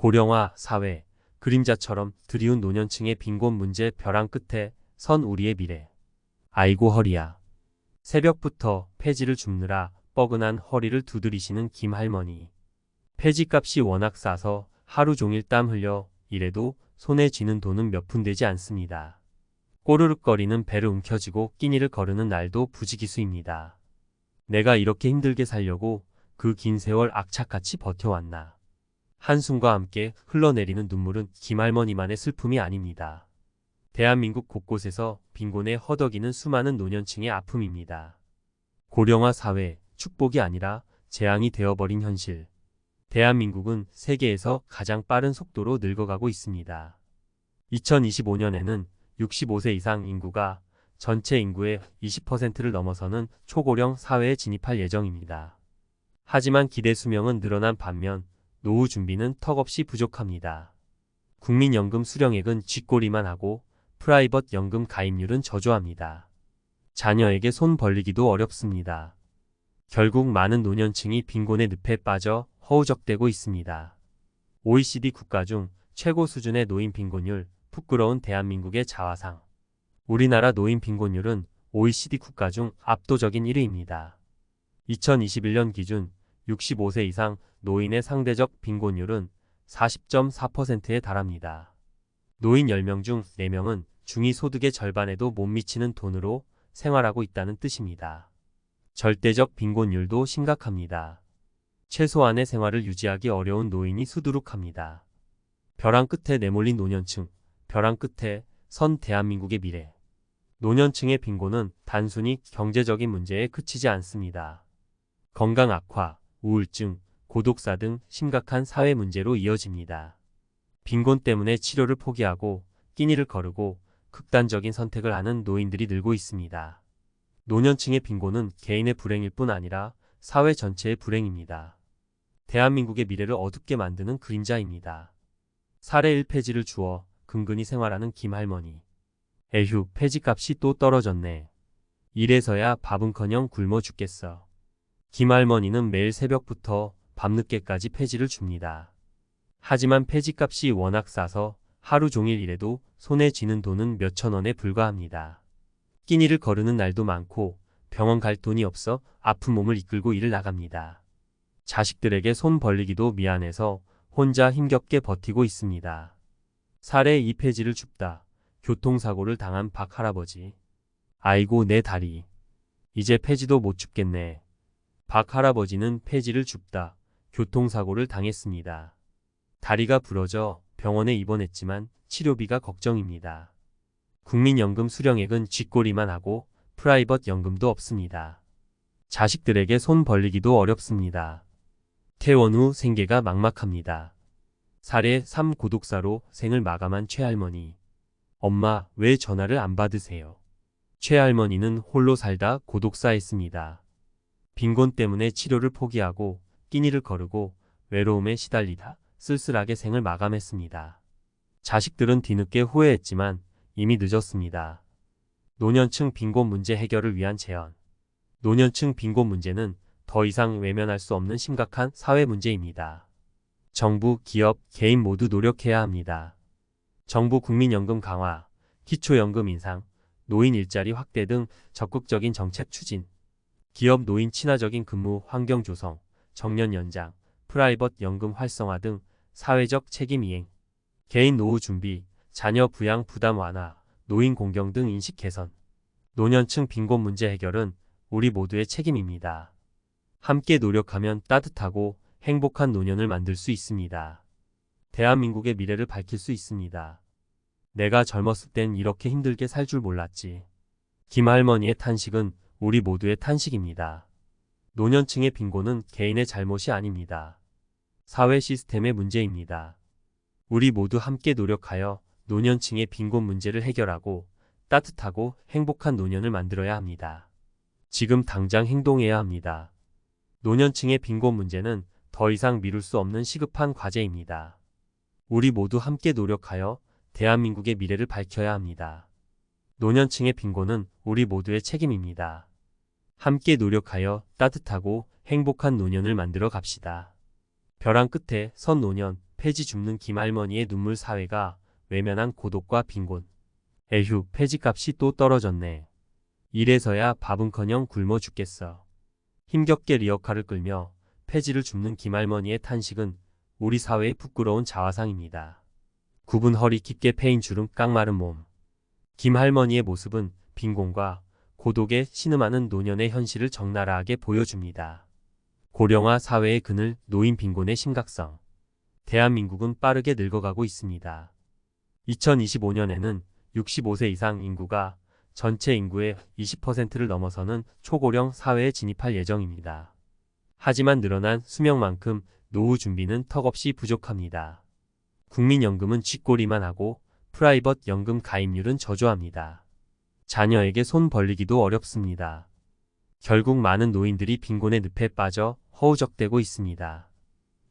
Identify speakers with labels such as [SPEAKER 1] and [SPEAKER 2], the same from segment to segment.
[SPEAKER 1] 고령화 사회, 그림자처럼 드리운 노년층의 빈곤 문제 벼랑 끝에 선 우리의 미래. 아이고 허리야. 새벽부터 폐지를 줍느라 뻐근한 허리를 두드리시는 김할머니. 폐지값이 워낙 싸서 하루 종일 땀 흘려 일해도 손에 쥐는 돈은 몇 푼 되지 않습니다. 꼬르륵거리는 배를 움켜쥐고 끼니를 거르는 날도 부지기수입니다. 내가 이렇게 힘들게 살려고 그 긴 세월 악착같이 버텨왔나. 한숨과 함께 흘러내리는 눈물은 김할머니만의 슬픔이 아닙니다. 대한민국 곳곳에서 빈곤에 허덕이는 수많은 노년층의 아픔입니다. 고령화 사회, 축복이 아니라 재앙이 되어버린 현실. 대한민국은 세계에서 가장 빠른 속도로 늙어가고 있습니다. 2025년에는 65세 이상 인구가 전체 인구의 20%를 넘어서는 초고령 사회에 진입할 예정입니다. 하지만 기대 수명은 늘어난 반면 노후 준비는 턱없이 부족합니다. 국민연금 수령액은 쥐꼬리만 하고 프라이빗 연금 가입률은 저조합니다. 자녀에게 손 벌리기도 어렵습니다. 결국 많은 노년층이 빈곤의 늪에 빠져 허우적대고 있습니다. OECD 국가 중 최고 수준의 노인 빈곤율, 부끄러운 대한민국의 자화상. 우리나라 노인 빈곤율은 OECD 국가 중 압도적인 1위입니다. 2021년 기준 65세 이상 노인의 상대적 빈곤율은 40.4%에 달합니다. 노인 10명 중 4명은 중위소득의 절반에도 못 미치는 돈으로 생활하고 있다는 뜻입니다. 절대적 빈곤율도 심각합니다. 최소한의 생활을 유지하기 어려운 노인이 수두룩합니다. 벼랑 끝에 내몰린 노년층, 벼랑 끝에 선 대한민국의 미래. 노년층의 빈곤은 단순히 경제적인 문제에 그치지 않습니다. 건강 악화, 우울증, 고독사 등 심각한 사회 문제로 이어집니다. 빈곤 때문에 치료를 포기하고 끼니를 거르고 극단적인 선택을 하는 노인들이 늘고 있습니다. 노년층의 빈곤은 개인의 불행일 뿐 아니라 사회 전체의 불행입니다. 대한민국의 미래를 어둡게 만드는 그림자입니다. 사례 1폐지를 주어 근근히 생활하는 김할머니. 에휴, 폐지값이 또 떨어졌네. 이래서야 밥은커녕 굶어 죽겠어. 김할머니는 매일 새벽부터 밤늦게까지 폐지를 줍니다. 하지만 폐지값이 워낙 싸서 하루 종일 일해도 손에 쥐는 돈은 몇천 원에 불과합니다. 끼니를 거르는 날도 많고 병원 갈 돈이 없어 아픈 몸을 이끌고 일을 나갑니다. 자식들에게 손 벌리기도 미안해서 혼자 힘겹게 버티고 있습니다. 사례 2 폐지를 줍다. 교통사고를 당한 박 할아버지. 아이고 내 다리. 이제 폐지도 못 줍겠네. 박 할아버지는 폐지를 줍다. 교통사고를 당했습니다. 다리가 부러져 병원에 입원했지만 치료비가 걱정입니다. 국민연금 수령액은 쥐꼬리만 하고 프라이빗 연금도 없습니다. 자식들에게 손 벌리기도 어렵습니다. 퇴원 후 생계가 막막합니다. 사례 3 고독사로 생을 마감한 최할머니. 엄마, 왜 전화를 안 받으세요? 최할머니는 홀로 살다 고독사했습니다. 빈곤 때문에 치료를 포기하고 끼니를 거르고 외로움에 시달리다 쓸쓸하게 생을 마감했습니다. 자식들은 뒤늦게 후회했지만 이미 늦었습니다. 노년층 빈곤 문제 해결을 위한 제안. 노년층 빈곤 문제는 더 이상 외면할 수 없는 심각한 사회 문제입니다. 정부, 기업, 개인 모두 노력해야 합니다. 정부 국민연금 강화, 기초연금 인상, 노인 일자리 확대 등 적극적인 정책 추진. 기업 노인 친화적인 근무 환경 조성, 정년 연장, 프라이빗 연금 활성화 등 사회적 책임 이행. 개인 노후 준비, 자녀 부양 부담 완화, 노인 공경 등 인식 개선. 노년층 빈곤 문제 해결은 우리 모두의 책임입니다. 함께 노력하면 따뜻하고 행복한 노년을 만들 수 있습니다. 대한민국의 미래를 밝힐 수 있습니다. 내가 젊었을 땐 이렇게 힘들게 살 줄 몰랐지. 김할머니의 탄식은 우리 모두의 탄식입니다. 노년층의 빈곤은 개인의 잘못이 아닙니다. 사회 시스템의 문제입니다. 우리 모두 함께 노력하여 노년층의 빈곤 문제를 해결하고 따뜻하고 행복한 노년을 만들어야 합니다. 지금 당장 행동해야 합니다. 노년층의 빈곤 문제는 더 이상 미룰 수 없는 시급한 과제입니다. 우리 모두 함께 노력하여 대한민국의 미래를 밝혀야 합니다. 노년층의 빈곤은 우리 모두의 책임입니다. 함께 노력하여 따뜻하고 행복한 노년을 만들어 갑시다. 벼랑 끝에 선 노년, 폐지 줍는 김할머니의 눈물 사회가 외면한 고독과 빈곤. 에휴, 폐지값이 또 떨어졌네. 이래서야 밥은커녕 굶어 죽겠어. 힘겹게 리어카를 끌며 폐지를 줍는 김할머니의 탄식은 우리 사회의 부끄러운 자화상입니다. 굽은 허리 깊게 패인 주름 깡마른 몸. 김할머니의 모습은 빈곤과 고독에 신음하는 노년의 현실을 적나라하게 보여줍니다. 고령화 사회의 그늘, 노인 빈곤의 심각성. 대한민국은 빠르게 늙어가고 있습니다. 2025년에는 65세 이상 인구가 전체 인구의 20%를 넘어서는 초고령 사회에 진입할 예정입니다. 하지만 늘어난 수명만큼 노후 준비는 턱없이 부족합니다. 국민연금은 쥐꼬리만 하고 프라이빗 연금 가입률은 저조합니다. 자녀에게 손 벌리기도 어렵습니다. 결국 많은 노인들이 빈곤의 늪에 빠져 허우적대고 있습니다.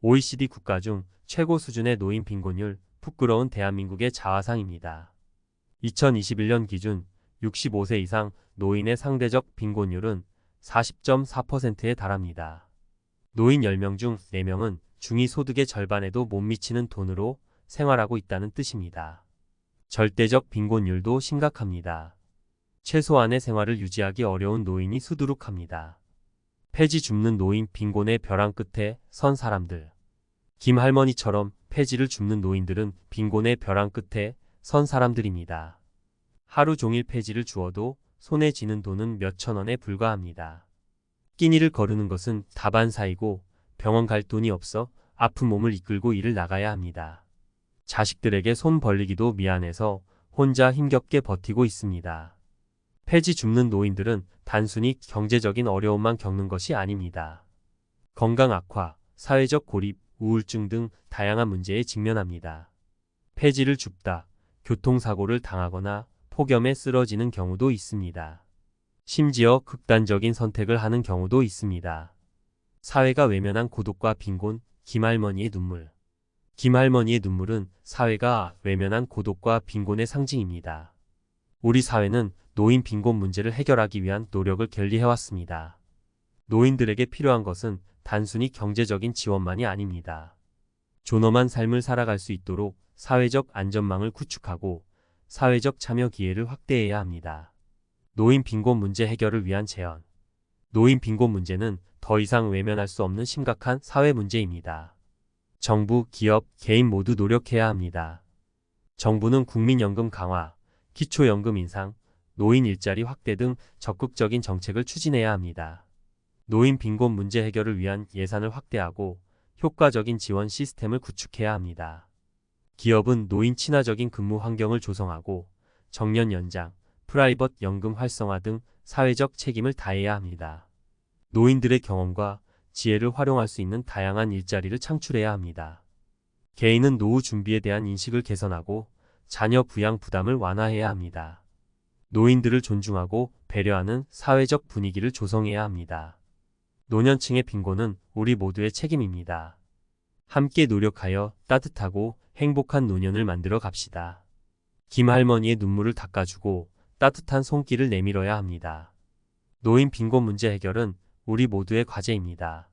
[SPEAKER 1] OECD 국가 중 최고 수준의 노인 빈곤율, 부끄러운 대한민국의 자화상입니다. 2021년 기준 65세 이상 노인의 상대적 빈곤율은 40.4%에 달합니다. 노인 10명 중 4명은 중위소득의 절반에도 못 미치는 돈으로 생활하고 있다는 뜻입니다. 절대적 빈곤율도 심각합니다. 최소한의 생활을 유지하기 어려운 노인이 수두룩합니다. 폐지 줍는 노인 빈곤의 벼랑 끝에 선 사람들. 김할머니처럼 폐지를 줍는 노인들은 빈곤의 벼랑 끝에 선 사람들입니다. 하루 종일 폐지를 주어도 손에 쥐는 돈은 몇천 원에 불과합니다. 끼니를 거르는 것은 다반사이고 병원 갈 돈이 없어 아픈 몸을 이끌고 일을 나가야 합니다. 자식들에게 손 벌리기도 미안해서 혼자 힘겹게 버티고 있습니다. 폐지 줍는 노인들은 단순히 경제적인 어려움만 겪는 것이 아닙니다. 건강 악화, 사회적 고립, 우울증 등 다양한 문제에 직면합니다. 폐지를 줍다, 교통사고를 당하거나 폭염에 쓰러지는 경우도 있습니다. 심지어 극단적인 선택을 하는 경우도 있습니다. 사회가 외면한 고독과 빈곤, 김할머니의 눈물. 김할머니의 눈물은 사회가 외면한 고독과 빈곤의 상징입니다. 우리 사회는 노인 빈곤 문제를 해결하기 위한 노력을 결리해왔습니다. 노인들에게 필요한 것은 단순히 경제적인 지원만이 아닙니다. 존엄한 삶을 살아갈 수 있도록 사회적 안전망을 구축하고 사회적 참여 기회를 확대해야 합니다. 노인 빈곤 문제 해결을 위한 제언. 노인 빈곤 문제는 더 이상 외면할 수 없는 심각한 사회 문제입니다. 정부, 기업, 개인 모두 노력해야 합니다. 정부는 국민연금 강화, 기초연금 인상, 노인 일자리 확대 등 적극적인 정책을 추진해야 합니다. 노인 빈곤 문제 해결을 위한 예산을 확대하고 효과적인 지원 시스템을 구축해야 합니다. 기업은 노인 친화적인 근무 환경을 조성하고 정년 연장, 프라이빗 연금 활성화 등 사회적 책임을 다해야 합니다. 노인들의 경험과 지혜를 활용할 수 있는 다양한 일자리를 창출해야 합니다. 개인은 노후 준비에 대한 인식을 개선하고 자녀 부양 부담을 완화해야 합니다. 노인들을 존중하고 배려하는 사회적 분위기를 조성해야 합니다. 노년층의 빈곤은 우리 모두의 책임입니다. 함께 노력하여 따뜻하고 행복한 노년을 만들어 갑시다. 김할머니의 눈물을 닦아주고 따뜻한 손길을 내밀어야 합니다. 노인 빈곤 문제 해결은 우리 모두의 과제입니다.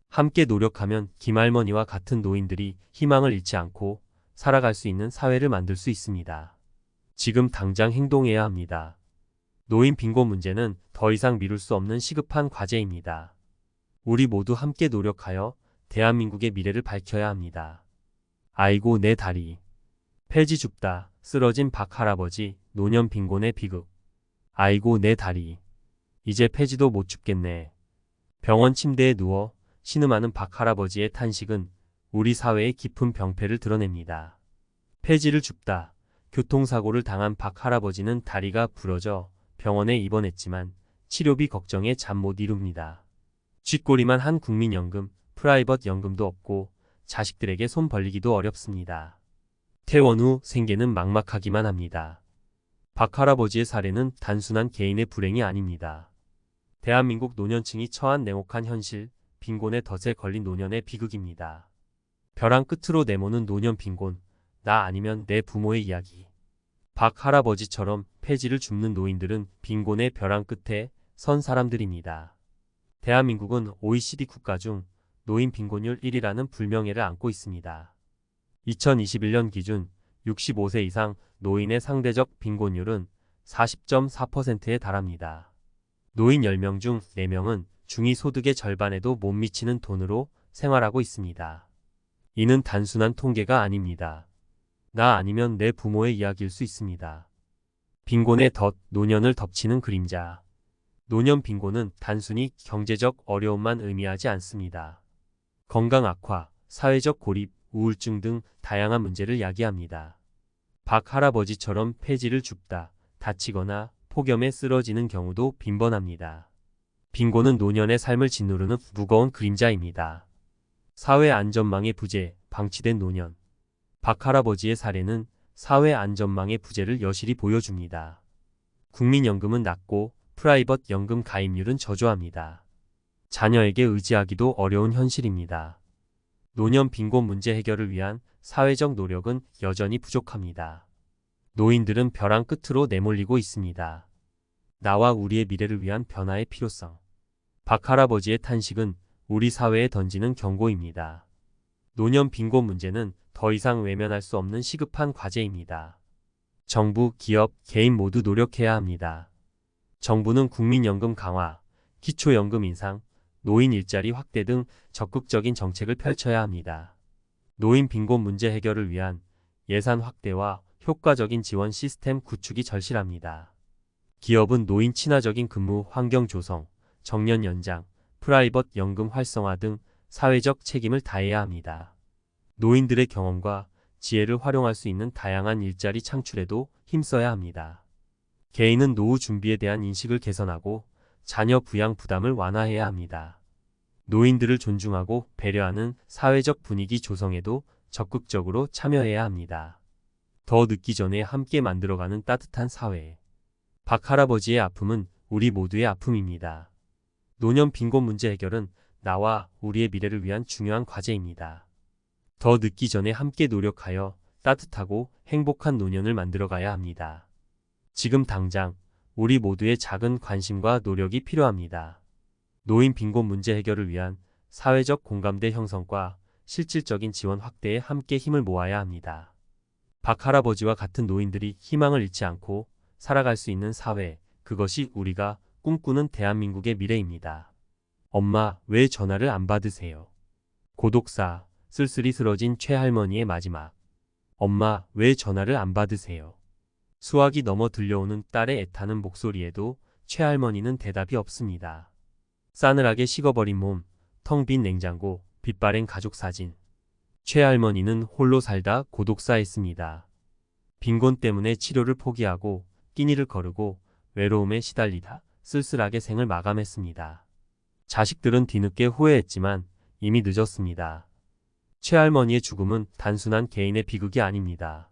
[SPEAKER 1] 함께 노력하면 김할머니와 같은 노인들이 희망을 잃지 않고 살아갈 수 있는 사회를 만들 수 있습니다. 지금 당장 행동해야 합니다. 노인 빈곤 문제는 더 이상 미룰 수 없는 시급한 과제입니다. 우리 모두 함께 노력하여 대한민국의 미래를 밝혀야 합니다. 아이고 내 다리. 폐지 줍다, 쓰러진 박 할아버지, 노년 빈곤의 비극. 아이고 내 다리. 이제 폐지도 못 줍겠네. 병원 침대에 누워 신음하는 박 할아버지의 탄식은 우리 사회의 깊은 병폐를 드러냅니다. 폐지를 줍다. 교통사고를 당한 박 할아버지는 다리가 부러져 병원에 입원했지만 치료비 걱정에 잠 못 이룹니다. 쥐꼬리만 한 국민연금, 프라이빗 연금도 없고 자식들에게 손 벌리기도 어렵습니다. 퇴원 후 생계는 막막하기만 합니다. 박 할아버지의 사례는 단순한 개인의 불행이 아닙니다. 대한민국 노년층이 처한 냉혹한 현실, 빈곤의 덫에 걸린 노년의 비극입니다. 벼랑 끝으로 내모는 노년 빈곤, 나 아니면 내 부모의 이야기. 박 할아버지처럼 폐지를 줍는 노인들은 빈곤의 벼랑 끝에 선 사람들입니다. 대한민국은 OECD 국가 중 노인 빈곤율 1위라는 불명예를 안고 있습니다. 2021년 기준 65세 이상 노인의 상대적 빈곤율은 40.4%에 달합니다. 노인 10명 중 4명은 중위소득의 절반에도 못 미치는 돈으로 생활하고 있습니다. 이는 단순한 통계가 아닙니다. 나 아니면 내 부모의 이야기일 수 있습니다. 빈곤의 덫, 노년을 덮치는 그림자. 노년 빈곤은 단순히 경제적 어려움만 의미하지 않습니다. 건강 악화, 사회적 고립, 우울증 등 다양한 문제를 야기합니다. 박 할아버지처럼 폐지를 줍다, 다치거나 폭염에 쓰러지는 경우도 빈번합니다. 빈곤은 노년의 삶을 짓누르는 무거운 그림자입니다. 사회 안전망의 부재, 방치된 노년. 박 할아버지의 사례는 사회 안전망의 부재를 여실히 보여줍니다. 국민연금은 낮고 프라이빗 연금 가입률은 저조합니다. 자녀에게 의지하기도 어려운 현실입니다. 노년 빈곤 문제 해결을 위한 사회적 노력은 여전히 부족합니다. 노인들은 벼랑 끝으로 내몰리고 있습니다. 나와 우리의 미래를 위한 변화의 필요성. 박 할아버지의 탄식은 우리 사회에 던지는 경고입니다. 노년 빈곤 문제는 더 이상 외면할 수 없는 시급한 과제입니다. 정부, 기업, 개인 모두 노력해야 합니다. 정부는 국민연금 강화, 기초연금 인상, 노인 일자리 확대 등 적극적인 정책을 펼쳐야 합니다. 노인 빈곤 문제 해결을 위한 예산 확대와 효과적인 지원 시스템 구축이 절실합니다. 기업은 노인 친화적인 근무 환경 조성, 정년 연장, 프라이빗 연금 활성화 등 사회적 책임을 다해야 합니다. 노인들의 경험과 지혜를 활용할 수 있는 다양한 일자리 창출에도 힘써야 합니다. 개인은 노후 준비에 대한 인식을 개선하고 자녀 부양 부담을 완화해야 합니다. 노인들을 존중하고 배려하는 사회적 분위기 조성에도 적극적으로 참여해야 합니다. 더 늦기 전에 함께 만들어가는 따뜻한 사회. 박 할아버지의 아픔은 우리 모두의 아픔입니다. 노년 빈곤 문제 해결은 나와 우리의 미래를 위한 중요한 과제입니다. 더 늦기 전에 함께 노력하여 따뜻하고 행복한 노년을 만들어가야 합니다. 지금 당장 우리 모두의 작은 관심과 노력이 필요합니다. 노인 빈곤 문제 해결을 위한 사회적 공감대 형성과 실질적인 지원 확대에 함께 힘을 모아야 합니다. 박 할아버지와 같은 노인들이 희망을 잃지 않고 살아갈 수 있는 사회, 그것이 우리가 꿈꾸는 대한민국의 미래입니다. 엄마, 왜 전화를 안 받으세요? 고독사, 쓸쓸히 쓰러진 최할머니의 마지막. 엄마, 왜 전화를 안 받으세요? 수화기 넘어 들려오는 딸의 애타는 목소리에도 최할머니는 대답이 없습니다. 싸늘하게 식어버린 몸, 텅 빈 냉장고, 빛바랜 가족 사진. 최할머니는 홀로 살다 고독사했습니다. 빈곤 때문에 치료를 포기하고 끼니를 거르고 외로움에 시달리다 쓸쓸하게 생을 마감했습니다. 자식들은 뒤늦게 후회했지만 이미 늦었습니다. 최할머니의 죽음은 단순한 개인의 비극이 아닙니다.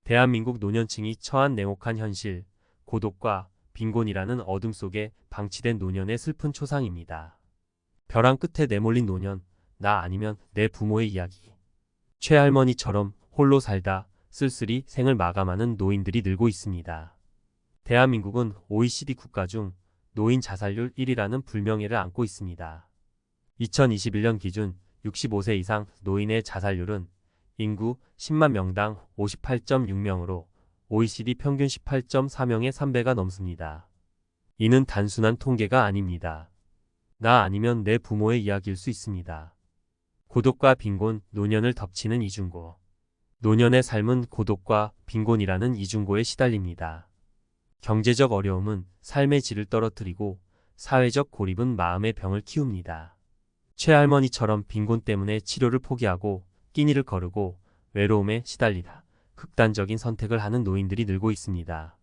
[SPEAKER 1] 대한민국 노년층이 처한 냉혹한 현실, 고독과 빈곤이라는 어둠 속에 방치된 노년의 슬픈 초상입니다. 벼랑 끝에 내몰린 노년, 나 아니면 내 부모의 이야기. 최할머니처럼 홀로 살다 쓸쓸히 생을 마감하는 노인들이 늘고 있습니다. 대한민국은 OECD 국가 중 노인 자살률 1위라는 불명예를 안고 있습니다. 2021년 기준 65세 이상 노인의 자살률은 인구 10만 명당 58.6명으로 OECD 평균 18.4명의 3배가 넘습니다. 이는 단순한 통계가 아닙니다. 나 아니면 내 부모의 이야기일 수 있습니다. 고독과 빈곤, 노년을 덮치는 이중고. 노년의 삶은 고독과 빈곤이라는 이중고에 시달립니다. 경제적 어려움은 삶의 질을 떨어뜨리고 사회적 고립은 마음의 병을 키웁니다. 최할머니처럼 빈곤 때문에 치료를 포기하고 끼니를 거르고 외로움에 시달리다 극단적인 선택을 하는 노인들이 늘고 있습니다.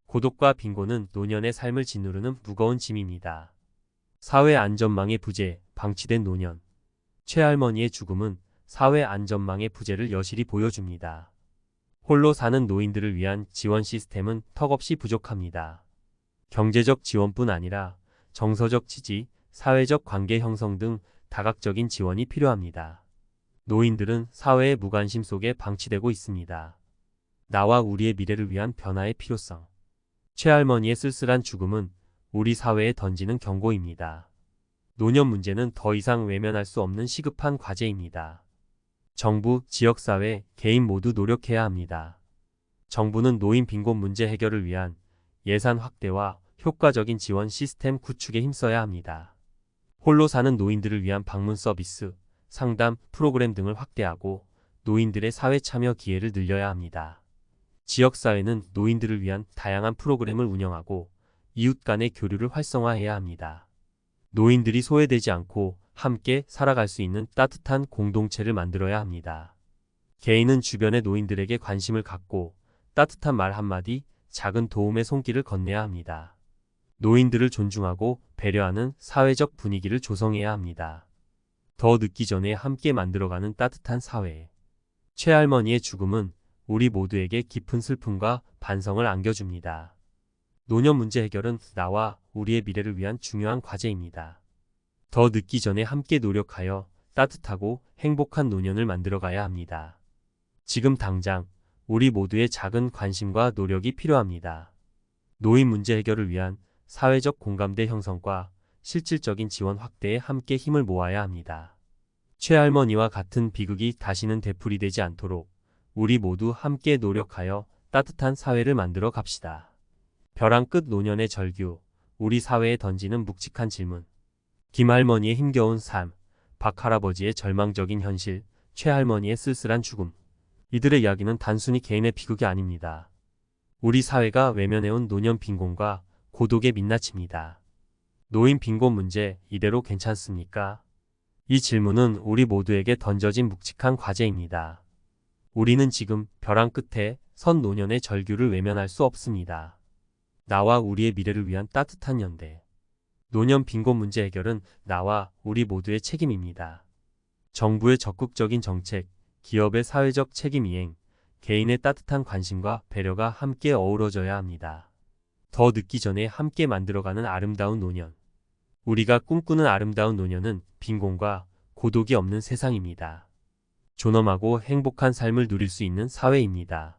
[SPEAKER 1] 고독과 빈곤은 노년의 삶을 짓누르는 무거운 짐입니다. 사회 안전망의 부재, 방치된 노년. 최할머니의 죽음은 사회 안전망의 부재를 여실히 보여줍니다. 홀로 사는 노인들을 위한 지원 시스템은 턱없이 부족합니다. 경제적 지원뿐 아니라 정서적 지지, 사회적 관계 형성 등 다각적인 지원이 필요합니다. 노인들은 사회의 무관심 속에 방치되고 있습니다. 나와 우리의 미래를 위한 변화의 필요성. 최할머니의 쓸쓸한 죽음은 우리 사회에 던지는 경고입니다. 노년 문제는 더 이상 외면할 수 없는 시급한 과제입니다. 정부, 지역사회, 개인 모두 노력해야 합니다. 정부는 노인 빈곤 문제 해결을 위한 예산 확대와 효과적인 지원 시스템 구축에 힘써야 합니다. 홀로 사는 노인들을 위한 방문 서비스, 상담, 프로그램 등을 확대하고 노인들의 사회 참여 기회를 늘려야 합니다. 지역사회는 노인들을 위한 다양한 프로그램을 운영하고 이웃 간의 교류를 활성화해야 합니다. 노인들이 소외되지 않고 함께 살아갈 수 있는 따뜻한 공동체를 만들어야 합니다. 개인은 주변의 노인들에게 관심을 갖고 따뜻한 말 한마디, 작은 도움의 손길을 건네야 합니다. 노인들을 존중하고 배려하는 사회적 분위기를 조성해야 합니다. 더 늦기 전에 함께 만들어가는 따뜻한 사회. 최할머니의 죽음은 우리 모두에게 깊은 슬픔과 반성을 안겨줍니다. 노년 문제 해결은 나와 우리의 미래를 위한 중요한 과제입니다. 더 늦기 전에 함께 노력하여 따뜻하고 행복한 노년을 만들어가야 합니다. 지금 당장 우리 모두의 작은 관심과 노력이 필요합니다. 노인 문제 해결을 위한 사회적 공감대 형성과 실질적인 지원 확대에 함께 힘을 모아야 합니다. 최할머니와 같은 비극이 다시는 되풀이되지 않도록 우리 모두 함께 노력하여 따뜻한 사회를 만들어 갑시다. 벼랑 끝 노년의 절규, 우리 사회에 던지는 묵직한 질문. 김할머니의 힘겨운 삶, 박할아버지의 절망적인 현실, 최할머니의 쓸쓸한 죽음. 이들의 이야기는 단순히 개인의 비극이 아닙니다. 우리 사회가 외면해온 노년 빈곤과 고독의 민낯입니다. 노인 빈곤 문제 이대로 괜찮습니까? 이 질문은 우리 모두에게 던져진 묵직한 과제입니다. 우리는 지금 벼랑 끝에 선 노년의 절규를 외면할 수 없습니다. 나와 우리의 미래를 위한 따뜻한 연대. 노년 빈곤 문제 해결은 나와 우리 모두의 책임입니다. 정부의 적극적인 정책, 기업의 사회적 책임 이행, 개인의 따뜻한 관심과 배려가 함께 어우러져야 합니다. 더 늦기 전에 함께 만들어가는 아름다운 노년. 우리가 꿈꾸는 아름다운 노년은 빈곤과 고독이 없는 세상입니다. 존엄하고 행복한 삶을 누릴 수 있는 사회입니다.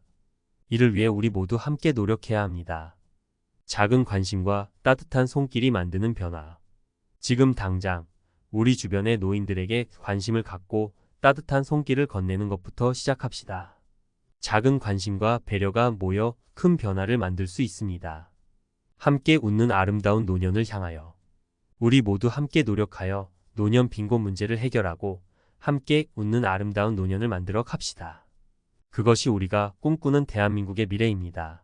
[SPEAKER 1] 이를 위해 우리 모두 함께 노력해야 합니다. 작은 관심과 따뜻한 손길이 만드는 변화. 지금 당장 우리 주변의 노인들에게 관심을 갖고 따뜻한 손길을 건네는 것부터 시작합시다. 작은 관심과 배려가 모여 큰 변화를 만들 수 있습니다. 함께 웃는 아름다운 노년을 향하여 우리 모두 함께 노력하여 노년 빈곤 문제를 해결하고 함께 웃는 아름다운 노년을 만들어 갑시다. 그것이 우리가 꿈꾸는 대한민국의 미래입니다.